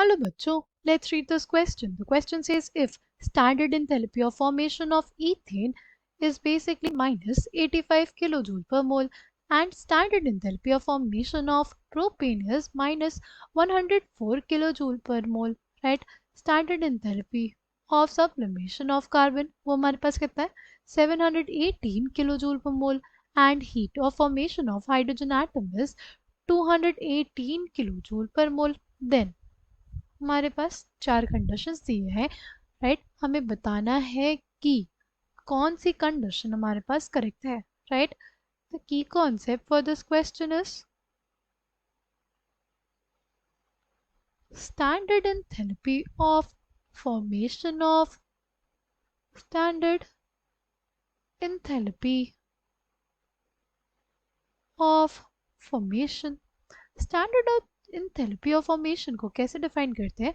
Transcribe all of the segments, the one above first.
Hello bachcho, let's read this question. The question says if standard enthalpy of formation of ethane is basically minus 85 kilojoule per mole and standard enthalpy of formation of propane is minus 104 kilojoule per mole, right? Standard enthalpy of sublimation of carbon वो हमारे पास कितना है 718 kilojoule per mole and heat of formation of hydrogen atom is 218 kilojoule per mole. Then हमारे पास चार conditions दिए हैं, right? हमें बताना है कि कौन सी कंडीशन हमारे पास करेक्ट है, right? The key concept for this question is standard enthalpy of formation of standard enthalpy of formation standard enthalpy of formation को कैसे डिफाइन करते हैं?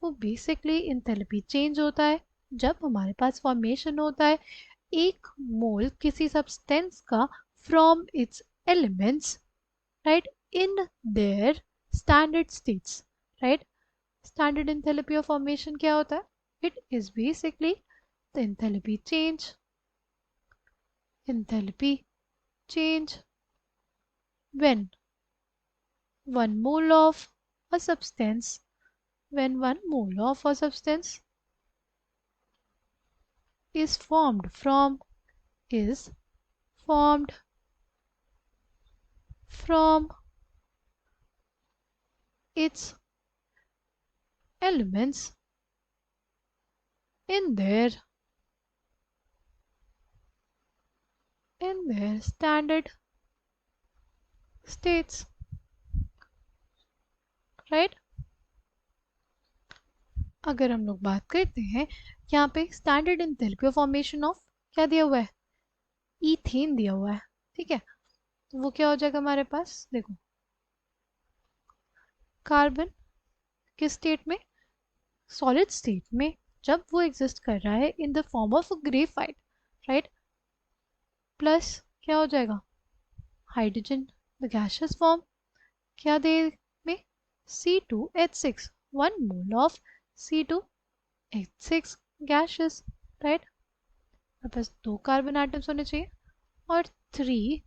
वो बेसिकली इंथैल्पी चेंज होता है जब हमारे पास फॉर्मेशन होता है एक मोल किसी सब्सटेंस का from its elements, right, in their standard states, right? Standard enthalpy of formation क्या होता है? It is basically the enthalpy change when one mole of a substance when one mole of a substance is formed from its elements in their standard states, right? अगर हम लोग बात करते हैं यहाँ पे standard enthalpy of formation of क्या दिया हुआ है? ईथेन दिया हुआ है, ठीक है? तो वो क्या हो जाएगा हमारे पास? देखो कार्बन किस स्टेट में? सॉलिड स्टेट में जब वो एग्जिस्ट कर रहा है in the form of graphite, right? Plus क्या हो जाएगा? हाइड्रोजन द गैसियस फॉर्म क्या दे में? C2H6 1 mole of C2H6 gaseous, right? बस 2 कार्बन एटम्स होने चाहिए और 3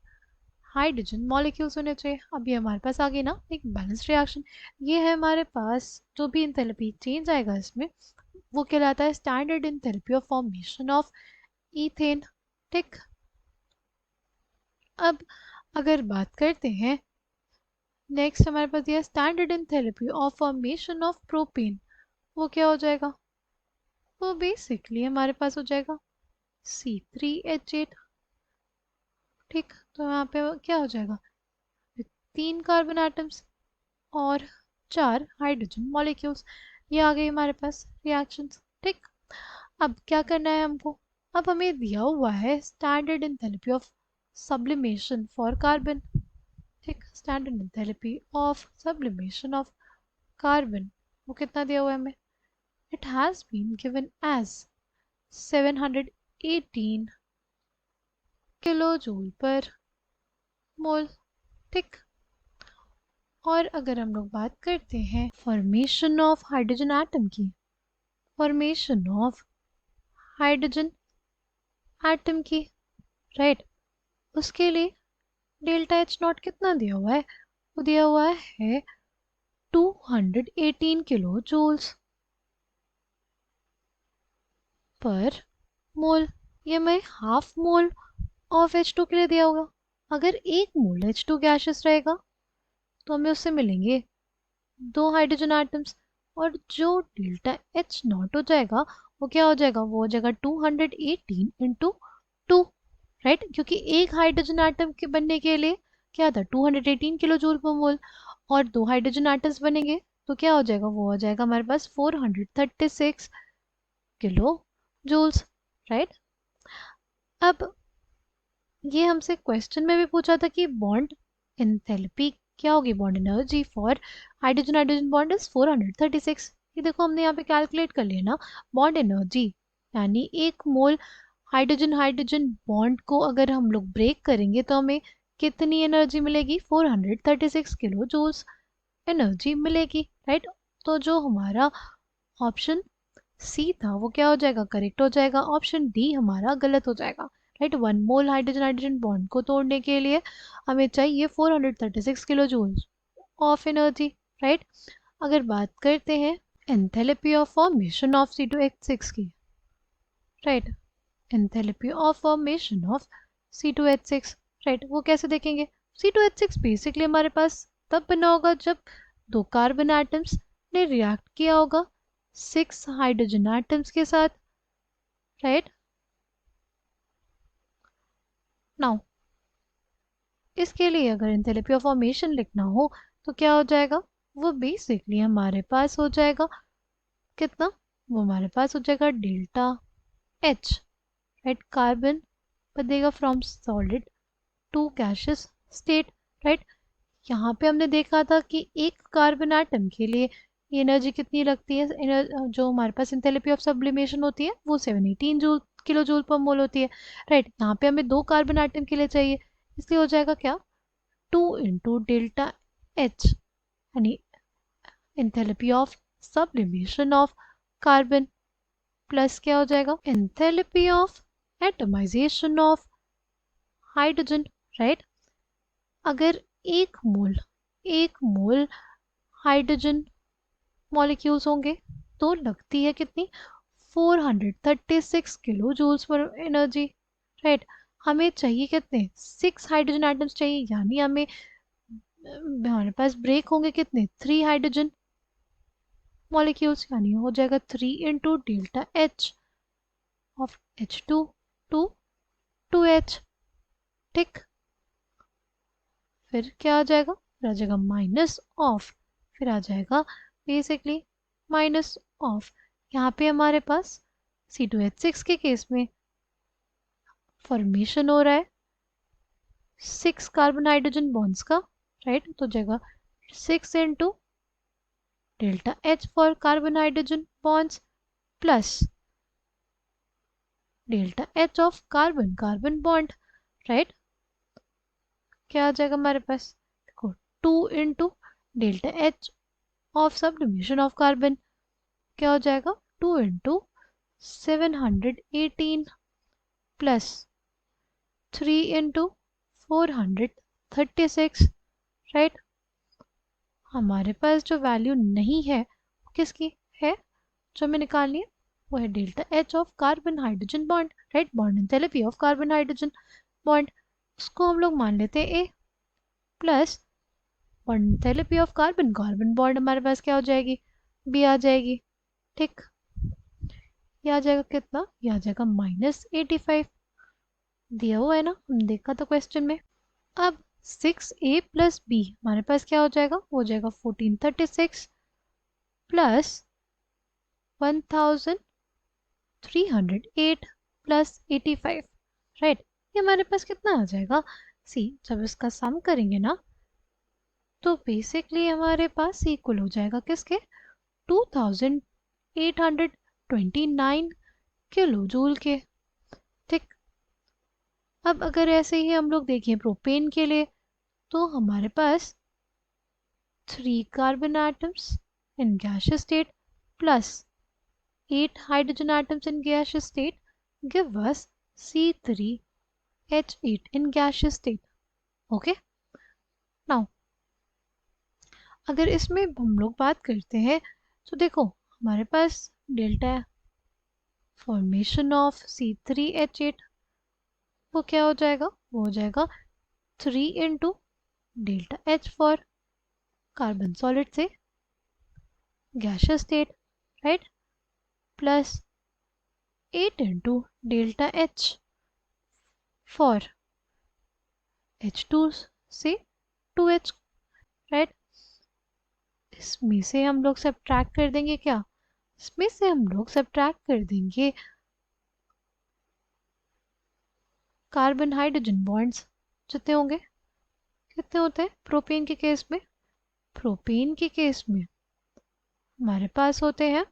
हाइड्रोजन मॉलिक्यूल्स होने चाहिए. अब ये हमारे पास आ गई ना एक बैलेंस रिएक्शन. ये है हमारे पास जो भी इंथैल्पी चेंज आएगा इसमें वो कहलाता है standard enthalpy of formation of ethane, ठीक? अब अगर बात करते हैं नेक्स्ट हमारे पास दिया standard enthalpy of formation of propane. वो क्या हो जाएगा? वो बेसिकली हमारे पास हो जाएगा C3H8, ठीक? तो यहाँ पे क्या हो जाएगा? 3 कार्बन एटम्स और 4 हाइड्रोजन मॉलिक्यूल्स. ये आ गई हमारे पास रिएक्शंस, ठीक? अब क्या करना है हमको? अब हमें दिया हुआ है standard enthalpy of sublimation for carbon, ठीक? Standard enthalpy of sublimation of carbon वो कितना दिया हुआ है हमें? It has been given as 718 kilojoule per mole, ठीक? और अगर हम लोग बात करते हैं फॉर्मेशन ऑफ हाइड्रोजन एटम की, फॉर्मेशन ऑफ हाइड्रोजन एटम की, राइट? उसके लिए डेल्टा H नॉट कितना दिया हुआ है? वो दिया हुआ है 218 किलो जूल्स पर मोल. ये मैं हाफ मोल ऑफ H2 के लिए दिया होगा. अगर एक मोल H2 गैसेस रहेगा तो हमें उससे मिलेंगे 2 हाइड्रोजन एटम्स और जो डेल्टा H नॉट हो जाएगा वो क्या हो जाएगा? वो हो जाएगा 218 इंटू 2, राइट? क्योंकि एक हाइड्रोजन एटम के बनने के लिए क्या था? 218 किलो जूल पर मोल और 2 हाइड्रोजन एटम्स बनेंगे तो क्या हो जाएगा? वो हो जाएगा हमारे पास 436 किलो जूल्स, राइट? अब ये हमसे क्वेश्चन में भी पूछा था कि बॉन्ड एंथैल्पी क्या होगी? Bond energy for hydrogen hydrogen bond is 436. ये देखो हमने यहाँ पे कैलकुलेट कर लिया ना बॉन्ड एनर्जी, यानी एक मोल हाइड्रोजन हाइड्रोजन बॉन्ड को अगर हम लोग ब्रेक करेंगे तो हमें कितनी एनर्जी मिलेगी? 436 किलो जूल्स एनर्जी मिलेगी, राइट? तो जो हमारा ऑप्शन सी था वो क्या हो जाएगा, करेक्ट हो जाएगा। ऑप्शन डी हमारा गलत हो जाएगा। राइट, 1 मोल हाइड्रोजन हाइड्रोजन बॉन्ड को तोड़ने के लिए हमें चाहिए 436 kilo joule of energy. Right, अगर बात करते हैं enthalpy of formation of C2H6 की, right, enthalpy of formation of C2H6, right, वो कैसे देखेंगे। C2H6 बेसिकली हमारे पास तब बना होगा जब दो कार्बन एटम्स ने रिएक्ट किया होगा 6 हाइड्रोजन एटम्स के साथ। राइट, नाउ इसके लिए अगर एंथैल्पी ऑफ फॉर्मेशन लिखना हो तो क्या हो जाएगा, वो बेसिकली हमारे पास हो जाएगा कितना, वो हमारे पास हो जाएगा डेल्टा एच। राइट, कार्बन बनेगा from solid to gaseous state. Right, यहाँ पे हमने देखा था कि एक कार्बन एटम के लिए एनर्जी कितनी लगती है, जो हमारे पास एंथैल्पी ऑफ सब्लिमेशन होती है वो 718 जूल किलो जूल पर मोल होती है। राइट, यहाँ पे हमें दो कार्बन एटम के लिए चाहिए, इसलिए हो जाएगा क्या, 2 × डेल्टा एच, यानी enthalpy of sublimation of carbon plus क्या हो जाएगा, enthalpy of atomisation of hydrogen. Right, अगर एक मोल हाइड्रोजन मॉलिक्यूल्स होंगे तो लगती है कितनी, 436 किलो जूल्स पर एनर्जी। राइट, हमें चाहिए कितने, 6 हाइड्रोजन एटम्स चाहिए, यानी हमारे पास ब्रेक होंगे कितने, 3 हाइड्रोजन मॉलिक्यूल्स, यानी हो जाएगा 3 × delta H of H2 to 2H। ठीक, फिर क्या आ जाएगा, फिर आ जाएगा माइनस ऑफ, फिर आ जाएगा बेसिकली माइनस ऑफ। यहाँ पे हमारे पास C2H6 के केस में फॉर्मेशन हो रहा है 6 कार्बन हाइड्रोजन बॉन्ड्स का। राइट, तो जगह 6 × delta H for carbon hydrogen bonds plus delta H of carbon carbon bond. Right, क्या आ जाएगा हमारे पास, देखो 2 × delta H of sublimation of carbon, क्या हो जाएगा, 2 × 718 प्लस 3 × 436। राइट, हमारे पास जो वैल्यू नहीं है वो किसकी है, जो हमें निकालनी है वो है delta H of carbon hydrogen bond. Right, bond enthalpy of carbon hydrogen bond, उसको हम लोग मान लेते हैं A, plus bond enthalpy of carbon carbon bond हमारे पास क्या हो जाएगी, बी आ जाएगी। ठीक, ये आ जाएगा कितना, ये आ जाएगा -85, दिया हुआ है ना, हम देखा था क्वेश्चन में। अब 6a प्लस बी हमारे पास क्या हो जाएगा, वो हो जाएगा 1436 प्लस 1308 प्लस 85। राइट, ये हमारे पास कितना आ जाएगा, सी जब इसका सम करेंगे ना तो बेसिकली हमारे पास इक्वल हो जाएगा किसके, 2829 किलो जूल के। ठीक, अब अगर ऐसे ही हम लोग देखें प्रोपेन के लिए तो हमारे पास 3 carbon atoms in gaseous state plus 8 hydrogen atoms in gaseous state give us C3H8 in gaseous state. Okay, now अगर इसमें हम लोग बात करते हैं तो देखो हमारे पास डेल्टा फॉर्मेशन ऑफ C3H8 वो क्या हो जाएगा, वो हो जाएगा 3 × delta H for carbon solid से gaseous state. Right, plus 8 × delta H for H2 से 2H। राइट, इसमें से हम लोग सब्ट्रैक्ट कर देंगे क्या, इसमें से हम लोग सब्ट्रैक्ट कर देंगे कार्बन हाइड्रोजन बॉन्ड्स, जितने होंगे, कितने होते हैं प्रोपेन के केस में, प्रोपेन के केस में हमारे पास होते हैं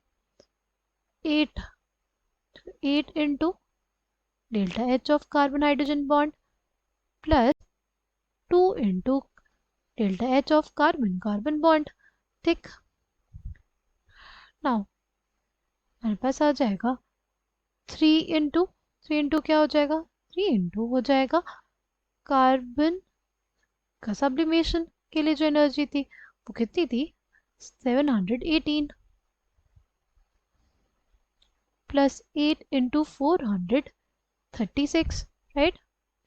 8 × delta H of carbon hydrogen bond plus 2 × delta H of carbon carbon bond. ठीक, नाउ हमारे पास आ जाएगा 3 इंटू क्या हो जाएगा, 3 इंटू हो जाएगा कार्बन का सब्लिमेशन के लिए जो एनर्जी थी वो कितनी थी, 718 प्लस 8 इंटू 436, राइट,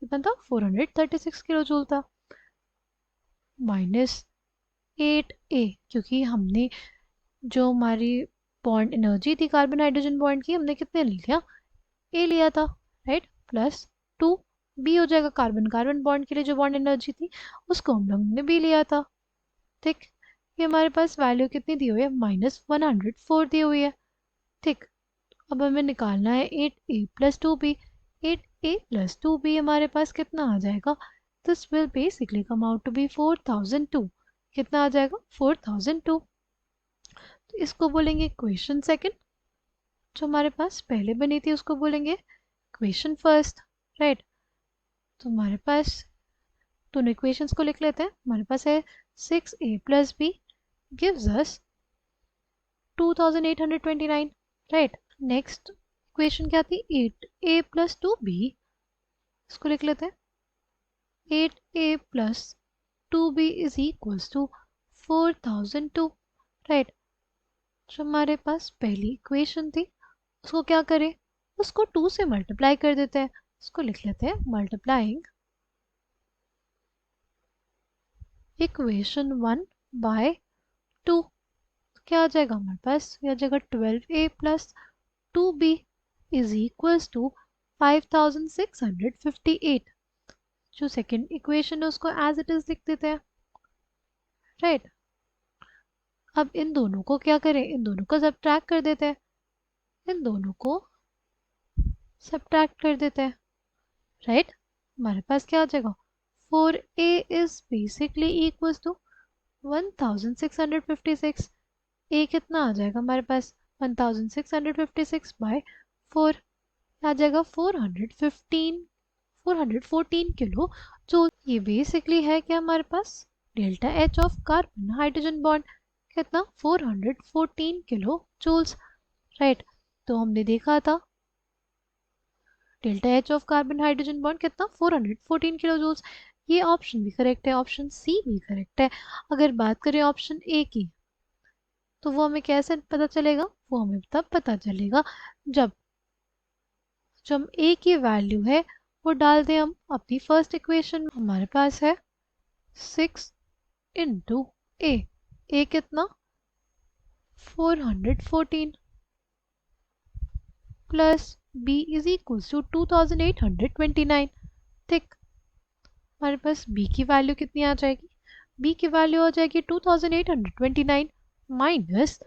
कितना था, 436 किलो जूल था, माइनस 8a, क्योंकि हमने जो हमारी बॉन्ड एनर्जी थी कार्बन हाइड्रोजन बॉन्ड की, हमने कितने लिया, ए लिया था, राइट, प्लस 2b हो जाएगा कार्बन कार्बन बॉन्ड के लिए जो बॉन्ड एनर्जी थी उसको हम लोग ने बी लिया था, ठीक। ये हमारे पास वैल्यू कितनी दी हुई है, -104 दी हुई है, ठीक। अब हमें निकालना है 8a plus 2b, 8a plus 2b हमारे पास कितना आ जाएगा, this will basically come out to be 4002, कितना आ जाएगा 4002, तो इसको बोलेंगे इक्वेशन सेकंड, जो हमारे पास पहले बनी थी उसको बोलेंगे इक्वेशन फर्स्ट, राइट। तो हमारे पास दोनों इक्वेशंस को लिख लेते हैं, हमारे पास है 6a plus b gives us 2829, right. Next equation क्या थी, 8a प्लस 2b, इसको लिख लेते हैं, 8a plus 2b is equals to 4002, right. जो हमारे पास पहली इक्वेशन थी उसको क्या करें, उसको 2 से मल्टीप्लाई कर देते हैं, उसको लिख लेते हैं मल्टीप्लाइंग इक्वेशन 1 बाय 2, क्या आ जाएगा हमारे पास, ये आ जाएगा 12a plus 2b is equals to 5658, जो सेकेंड इक्वेशन है उसको एज इट इज लिख देते हैं, राइट। अब इन दोनों को क्या करें, इन दोनों को सब्ट्रैक्ट कर देते हैं, इन दोनों को सब्ट्रैक्ट कर देते हैं, राइट। हमारे पास क्या आ जाएगा, 4a is basically equals to 1656, a कितना आ जाएगा हमारे पास 1656 बाय 4, आ जाएगा 414 किलो जूल। ये बेसिकली है क्या हमारे पास, delta H of carbon hydrogen bond, कितना 414 किलो जूल्स, राइट। तो हमने देखा था delta H of carbon hydrogen bond कितना 414 किलो जूल्स, ये ऑप्शन भी करेक्ट है, ऑप्शन सी भी करेक्ट है। अगर बात करें ऑप्शन ए की, तो वो हमें कैसे पता चलेगा, वो हमें तब पता चलेगा जब जो हम ए की वैल्यू है वो डाल दें हम अपनी फर्स्ट इक्वेशन में, हमारे पास है 6 इंटू ए कितना 414 plus B is equal to 2829, ठीक। हमारे पास बी की वैल्यू कितनी आ जाएगी, बी की वैल्यू आ जाएगी 2829 minus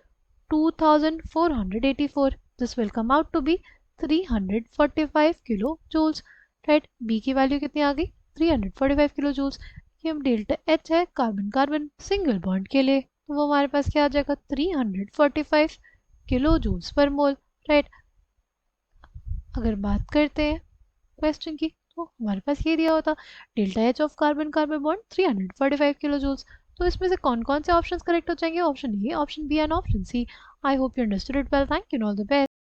2484, this will come out to be 345 kilo joules, right. B की वैल्यू कितनी आ गई 345 किलो जूल्स, ये हम डेल्टा एच है कार्बन कार्बन सिंगल बॉन्ड के लिए, तो वो हमारे पास क्या आ जाएगा 345 किलो जूल्स पर मोल, राइट। अगर बात करते हैं क्वेश्चन की, तो हमारे पास ये दिया होता delta H of carbon carbon bond 345 kilo joules, तो इसमें से कौन कौन से ऑप्शंस करेक्ट हो जाएंगे, option A, option B and option C. I hope you understood it well, thank you, all the best.